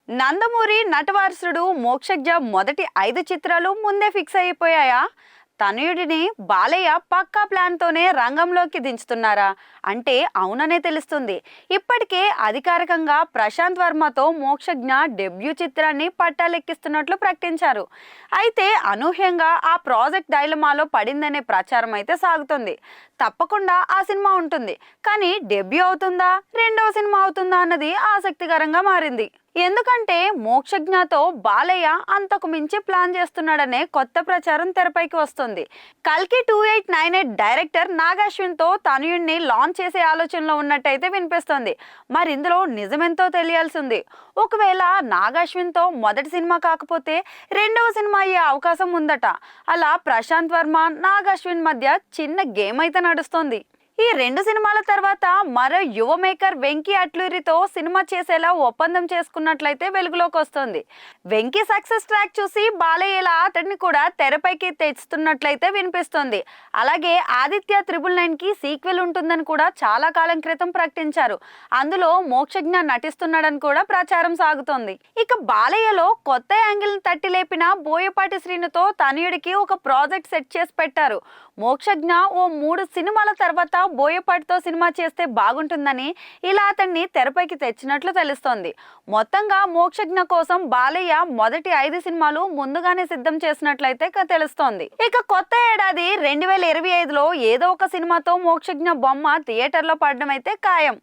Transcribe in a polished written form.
నందమూరి నటవారసుడు మోక్షజ్ఞ మొదటి 5 చిత్రాలు ముందే ఫిక్స్ అయిపోయాయా? తనయుడిని బాలయ్య పక్కా ప్లాన్తోనే రంగంలోకి దించుతున్నారా అంటే అవుననే తెలుస్తుంది. ఇప్పటికే అధికారికంగా ప్రశాంత్ వర్మతో మోక్షజ్ఞ డెబ్యూ చిత్రాన్ని పట్టాలెక్కిస్తున్నట్లు ప్రకటించారు. అయితే అనూహ్యంగా ఆ ప్రాజెక్ట్ డైలమాలో పడిందనే ప్రచారం అయితే సాగుతుంది. తప్పకుండా ఆ సినిమా ఉంటుంది, కానీ డెబ్యూ అవుతుందా, రెండవ సినిమా అవుతుందా అన్నది ఆసక్తికరంగా మారింది. ఎందుకంటే మోక్షజ్ఞతో బాలయ్య అంతకు మించి ప్లాన్ చేస్తున్నాడనే కొత్త ప్రచారం తెరపైకి వస్తుంది. కల్కి 2898 డైరెక్టర్ నాగాశ్విన్ తో తనయుణ్ణి లాంచ్ చేసే ఆలోచనలో ఉన్నట్టయితే వినిపిస్తుంది. మరి ఇందులో నిజమెంతో తెలియాల్సింది. ఒకవేళ నాగాశ్విన్ తో మొదటి సినిమా కాకపోతే రెండవ సినిమా అయ్యే అవకాశం ఉందట. అలా ప్రశాంత్ వర్మ నాగాశ్విన్ మధ్య చిన్న గేమ్ అయితే నడుస్తోంది. ఈ 2 సినిమాల తర్వాత మరో యువ మేకర్ వెంకీ అట్లూరితో సినిమా చేసేలా ఒప్పందం చేసుకున్నట్లయితే వెలుగులోకి వస్తుంది. వెంకీ సక్సెస్ ట్రాక్ చూసి బాలయ్య ఇలా అతడిని కూడా తెరపైకి తెస్తున్నట్లయితే వినిపిస్తుంది. అలాగే ఆదిత్య 999 కి సీక్వెల్ ఉంటుందని కూడా చాలా కాలం క్రితం ప్రకటించారు. అందులో మోక్షజ్ఞ నటిస్తున్నాడని కూడా ప్రచారం సాగుతోంది. ఇక బాలయ్యలో కొత్త యాంగిల్ తట్టి లేపిన బోయపాటి శ్రీనుతో తనయుడికి ఒక ప్రాజెక్ట్ సెట్ చేసి పెట్టారు. మోక్షజ్ఞ ఓ 3 సినిమాల తర్వాత బోయపాటితో సినిమా చేస్తే బాగుంటుందని ఇలా అతన్ని తెరపైకి తెచ్చినట్లు తెలుస్తోంది. మొత్తంగా మోక్షజ్ఞ కోసం బాలయ్య మొదటి 5 సినిమాలు ముందుగానే సిద్ధం చేసినట్లయితే తెలుస్తోంది. ఇక కొత్త ఏడాది 2025లో ఏదో ఒక సినిమాతో మోక్షజ్ఞ బొమ్మ థియేటర్లో పడడం అయితే ఖాయం.